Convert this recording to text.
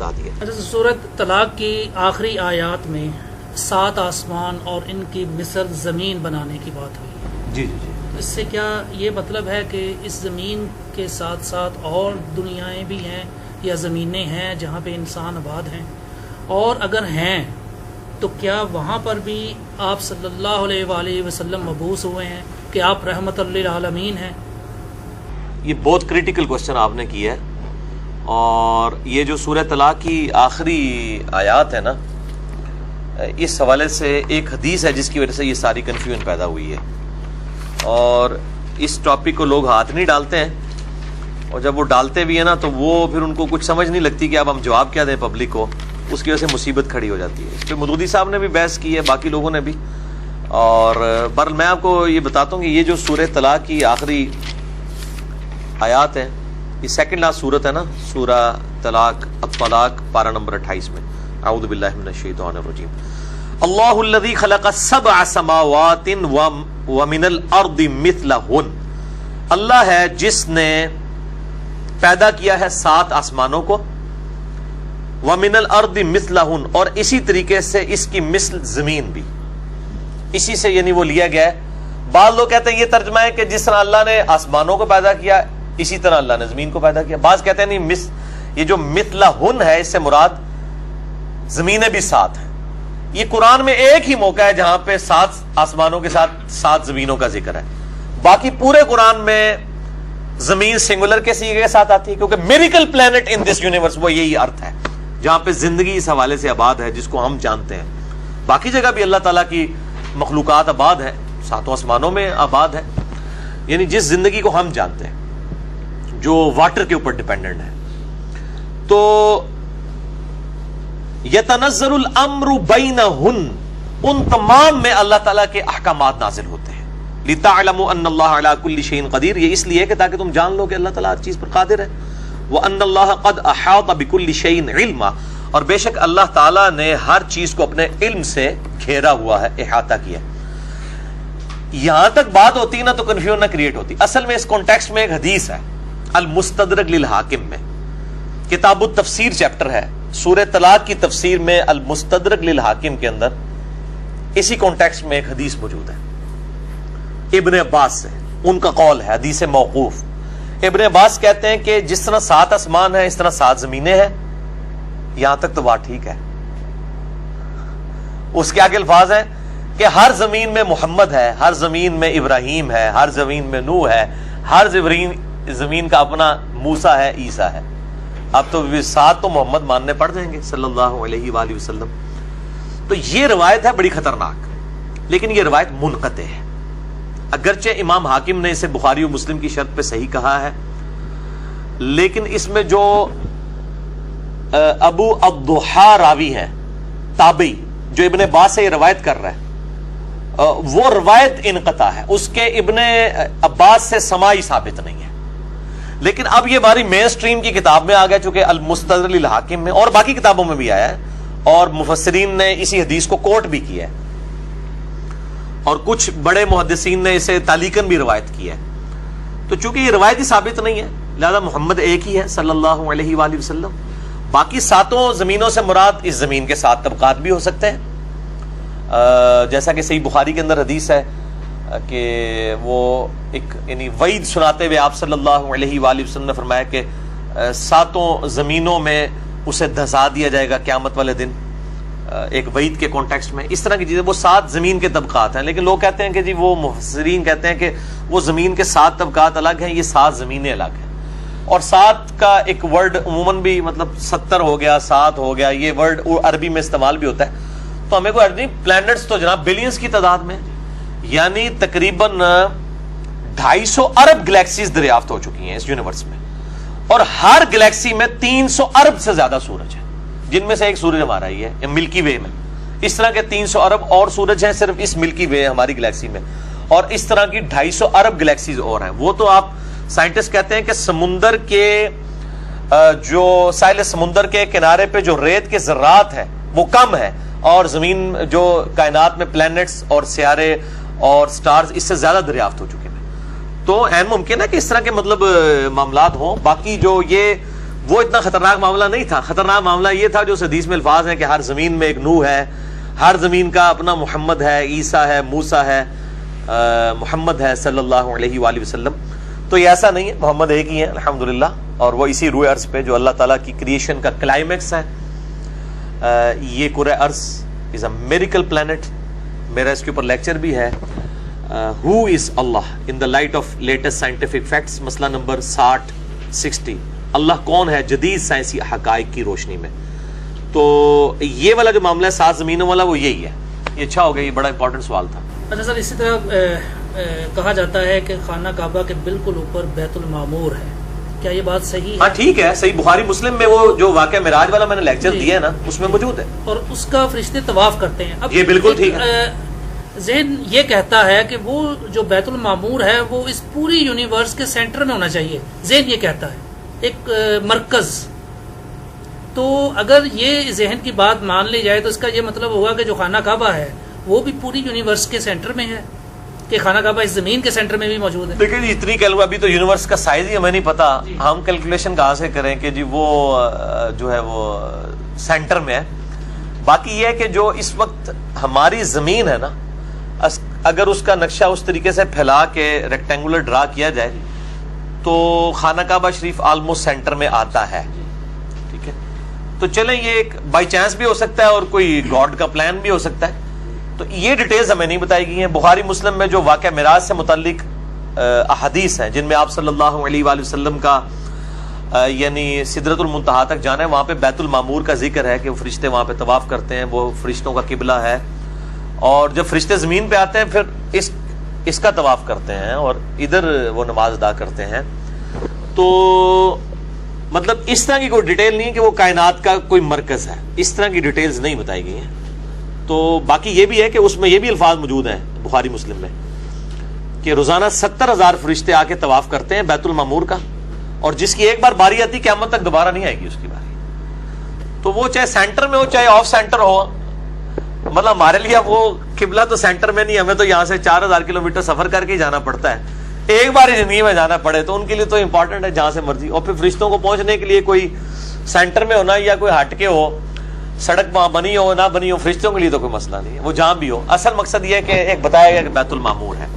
بتا دیا۔ سورۃ طلاق کی آخری آیات میں 7 آسمان اور ان کی مثل زمین بنانے کی بات ہوئی۔ جی جی جی، اس سے کیا یہ مطلب ہے کہ اس زمین کے ساتھ ساتھ اور دنیایں بھی ہیں یا زمینیں ہیں جہاں پہ انسان آباد ہیں؟ اور اگر ہیں تو کیا وہاں پر بھی آپ صلی اللہ علیہ وآلہ وسلم مبعوث ہوئے ہیں کہ آپ رحمت للعالمین ہیں؟ یہ بہت کریٹیکل کوشچن آپ نے کیا ہے، اور یہ جو سورہ طلاق کی آخری آیات ہے نا، اس حوالے سے ایک حدیث ہے جس کی وجہ سے یہ ساری کنفیوژن پیدا ہوئی ہے، اور اس ٹاپک کو لوگ ہاتھ نہیں ڈالتے ہیں، اور جب وہ ڈالتے بھی ہیں نا تو وہ پھر ان کو کچھ سمجھ نہیں لگتی کہ اب ہم جواب کیا دیں پبلک کو، اس کی وجہ سے مصیبت کھڑی ہو جاتی ہے۔ اس پہ مودودی صاحب نے بھی بحث کی ہے، باقی لوگوں نے بھی، اور بہرحال میں آپ کو یہ بتاتا ہوں کہ یہ جو سورہ طلاق کی آخری آیات ہیں، یہ سیکنڈ لاسٹ سورت ہے نا، سورہ طلاق الطلاق پارہ نمبر 28 میں، اعوذ باللہ من الشیطان الرجیم، اللہ الذی خلق 7 سماوات ومن الارض مثلہن، اللہ ہے جس نے پیدا کیا ہے 7 آسمانوں کو، ومن الارض مثلہن، اور اسی طریقے سے اس کی مثل زمین بھی، اسی سے یعنی وہ لیا گیا ہے۔ بعض لوگ کہتے ہیں یہ ترجمہ ہے کہ جس طرح اللہ نے آسمانوں کو پیدا کیا اسی طرح اللہ نے زمین کو پیدا کیا۔ بعض کہتے ہیں نہیں، یہ جو مثلہن ہے اس سے مراد زمینیں بھی 7 ہیں۔ یہ قرآن میں ایک ہی موقع ہے جہاں پہ 7 آسمانوں کے ساتھ 7 زمینوں کا ذکر ہے، باقی پورے قرآن میں زمین سنگولر کے سیغے کے ساتھ آتی ہے، کیونکہ miracle planet in this universe, وہ یہی ارتھ ہے جہاں پہ زندگی اس حوالے سے آباد ہے جس کو ہم جانتے ہیں۔ باقی جگہ بھی اللہ تعالیٰ کی مخلوقات آباد ہے، 7 آسمانوں میں آباد ہے، یعنی جس زندگی کو ہم جانتے ہیں جو واٹر کے اوپر ڈیپینڈنٹ ہے۔ تو یتنزل الامر بینہن، ان تمام میں اللہ تعالیٰ کے احکامات نازل ہوتے ہیں۔ لتعلموا ان اللہ علی کل شیء قدیر، یہ اس لیے کہ تاکہ تم جان لو کہ اللہ تعالیٰ ہر چیز پر قادر ہے۔ وان اللہ قد احاط بکل شیء علما، اور بے شک اللہ تعالیٰ نے ہر چیز کو اپنے علم سے گھیرا ہوا ہے، احاطہ کیا ہے۔ یہاں تک بات ہوتی ہے نا تو کنفیوژن نہ کریٹ ہوتی۔ اصل میں اس کانٹیکسٹ میں ایک حدیث ہے المستدرک للحاکم میں، کتاب التفسیر چیپٹر ہے، سورہ طلاق کی تفسیر میں المستدرک للحاکم کے اندر اسی کانٹیکسٹ میں ایک حدیث موجود ہے ابن عباس سے، ان کا قول ہے، حدیث موقوف۔ ابن عباس کہتے ہیں کہ جس طرح 7 آسمان ہیں اس طرح 7 زمینیں ہیں، یہاں تک تو بات ٹھیک ہے۔ اس کے آگے الفاظ ہیں کہ ہر زمین میں محمد ہے، ہر زمین میں ابراہیم ہے، ہر زمین میں نوح ہے، ہر زمین کا اپنا موسیٰ ہے، عیسیٰ ہے۔ اب تو 7 تو محمد ماننے پڑ جائیں گے صلی اللہ علیہ وآلہ وسلم۔ تو یہ روایت ہے بڑی خطرناک، لیکن یہ روایت منقطع ہے، اگرچہ امام حاکم نے اسے بخاری و مسلم کی شرط پہ صحیح کہا ہے، لیکن اس میں جو ابو الضحیٰ راوی ہیں تابعی جو ابن عباس سے یہ روایت کر رہا ہے، وہ روایت انقطاع ہے، اس کے ابن عباس سے سماعی ثابت نہیں ہے۔ لیکن اب یہ ہماری مین سٹریم کی کتاب میں آ گیا، چونکہ المستدرک للحاکم میں اور باقی کتابوں میں بھی آیا ہے، اور مفسرین نے اسی حدیث کو کوٹ بھی کیا ہے، اور کچھ بڑے محدثین نے اسے تعلیقاً بھی روایت کیا ہے۔ تو چونکہ یہ روایت ہی ثابت نہیں ہے، لہذا محمد ایک ہی ہے صلی اللہ علیہ وآلہ وسلم۔ باقی 7 زمینوں سے مراد اس زمین کے 7 طبقات بھی ہو سکتے ہیں، جیسا کہ صحیح بخاری کے اندر حدیث ہے کہ وہ ایک یعنی وعید سناتے ہوئے آپ صلی اللہ علیہ وآلہ وسلم نے فرمایا کہ 7 زمینوں میں اسے دھسا دیا جائے گا قیامت والے دن، ایک وعید کے کانٹیکسٹ میں، اس طرح کی چیزیں۔ وہ 7 زمین کے طبقات ہیں، لیکن لوگ کہتے ہیں کہ جی وہ مفسرین کہتے ہیں کہ وہ زمین کے 7 طبقات الگ ہیں، یہ 7 زمینیں الگ ہیں۔ اور 7 کا ایک ورڈ عموماً بھی مطلب 70 ہو گیا، 7 ہو گیا، یہ ورڈ عربی میں استعمال بھی ہوتا ہے۔ تو ہمیں کوئی نہیں، پلانٹس تو جناب بلینز کی تعداد میں، یعنی تقریباً 250 ارب گلیکسیز دریافت ہو چکی ہیں اس یونیورس میں، اور ہر گلیکسی میں 300 ارب سے زیادہ سورج ہیں، جن میں سے ایک سورج ہمارا ہی ہے ملکی وے میں۔ اس طرح کے 300 ارب اور سورج ہیں صرف اس ملکی وے ہماری گلیکسی میں، اور اس طرح کی 250 ارب گلیکسیز اور ہیں۔ وہ تو آپ سائنٹسٹ کہتے ہیں کہ سمندر کے جو ساحل سمندر کے کنارے پہ جو ریت کے ذرات ہیں وہ کم ہے، اور زمین جو کائنات میں پلانٹس اور سیارے اور سٹارز اس سے زیادہ دریافت ہو چکے ہیں۔ تو عین ممکن ہے کہ اس طرح کے مطلب معاملات ہوں۔ باقی جو یہ وہ اتنا خطرناک معاملہ نہیں تھا. خطرناک معاملہ یہ تھا جو اس حدیث میں الفاظ ہیں کہ ہر زمین میں ایک نوح ہے, ہر زمین کا اپنا محمد ہے, عیسیٰ ہے, موسیٰ ہے, محمد ہے صلی اللہ علیہ وآلہ وسلم. تو یہ ایسا نہیں ہے, محمد ایک ہی ہے الحمدللہ, اور وہ اسی روئے ارض پہ جو اللہ تعالیٰ کی کریشن کا کلائمیکس ہے. یہ کرۂ ارض از اے میریکل پلانٹ. میرا اس کے اوپر لیکچر بھی ہے, who is Allah in the light of latest scientific facts, مسئلہ نمبر 60. اللہ کون ہے جدید سائنسی حقائق کی روشنی میں. تو یہ والا جو معاملہ ہے 7 زمینوں والا وہ یہی ہے. یہ اچھا ہو گیا, یہ بڑا امپورٹنٹ سوال تھا. اچھا سر, اسی طرح کہا جاتا ہے کہ خانہ کعبہ کے بالکل اوپر بیت المعمور ہے, کیا یہ بات صحیح ہے؟ ہاں ٹھیک ہے, صحیح. بخاری مسلم میں وہ جو واقعہ معراج والا میں نے لیکچر دیا ہے نا, اس میں موجود ہے, اور اس کا فرشتے طواف کرتے ہیں. اب یہ بالکل ٹھیک ہے. ذہن یہ کہتا ہے کہ وہ جو بیت المعمور ہے وہ اس پوری یونیورس کے سینٹر میں ہونا چاہیے. ذہن یہ کہتا ہے ایک مرکز. تو اگر یہ ذہن کی بات مان لی جائے تو اس کا یہ مطلب ہوگا کہ جو خانہ کعبہ ہے وہ بھی پوری یونیورس کے سینٹر میں ہے, کہ خانہ کعبہ اس زمین کے سینٹر میں بھی موجود ہے. دیکھیں جی, اتنی کیلکولیشن, ابھی تو یونیورس کا سائز ہی ہمیں نہیں پتا, ہم کیلکولیشن کہاں سے کریں کہ جی وہ جو ہے وہ سینٹر میں ہے. باقی یہ ہے کہ جو اس وقت ہماری زمین ہے نا, اگر اس کا نقشہ اس طریقے سے پھیلا کے ریکٹینگولر ڈرا کیا جائے تو خانہ کعبہ شریف آلموسٹ سینٹر میں آتا ہے. ٹھیک ہے, تو چلیں یہ ایک بائی چانس بھی ہو سکتا ہے اور کوئی گاڈ کا پلان بھی ہو سکتا ہے. تو یہ ڈیٹیلز ہمیں نہیں بتائی گئی ہیں. بخاری مسلم میں جو واقعہ معراج سے متعلق احادیث ہیں جن میں آپ صلی اللہ علیہ وآلہ وسلم کا یعنی سدرۃ المنتہا تک جانا ہے, وہاں پہ بیت المعمور کا ذکر ہے کہ وہ فرشتے وہاں پہ طواف کرتے ہیں, وہ فرشتوں کا قبلہ ہے, اور جب فرشتے زمین پہ آتے ہیں پھر اس کا طواف کرتے ہیں اور ادھر وہ نماز ادا کرتے ہیں. تو مطلب اس طرح کی کوئی ڈیٹیل نہیں ہے کہ وہ کائنات کا کوئی مرکز ہے, اس طرح کی ڈیٹیلز نہیں بتائی گئی ہیں. تو باقی یہ بھی ہے کہ اس میں یہ بھی الفاظ موجود ہیں بخاری مسلم میں کہ روزانہ 70,000 فرشتے آ کے طواف کرتے ہیں بیت المعمور کا, اور جس کی ایک بار باری آتی قیامت تک دوبارہ نہیں آئے گی اس کی باری. تو وہ چاہے سینٹر میں ہو چاہے آف سینٹر ہو, مطلب ہمارے لیے وہ قبلہ تو سینٹر میں نہیں, ہمیں تو یہاں سے 4,000 کلومیٹر سفر کر کے ہی جانا پڑتا ہے. ایک بار ہی زندگی میں جانا پڑے تو ان کے لیے تو امپورٹنٹ ہے جہاں سے مرضی. اور پھر فرشتوں کو پہنچنے کے لیے کوئی سینٹر میں ہونا یا کوئی ہٹ کے ہو, سڑک وہاں بنی ہو نہ بنی ہو, فرشتوں کے لیے تو کوئی مسئلہ نہیں ہے, وہ جہاں بھی ہو. اصل مقصد یہ ہے کہ ایک بتایا گیا کہ بیت المعمور ہے.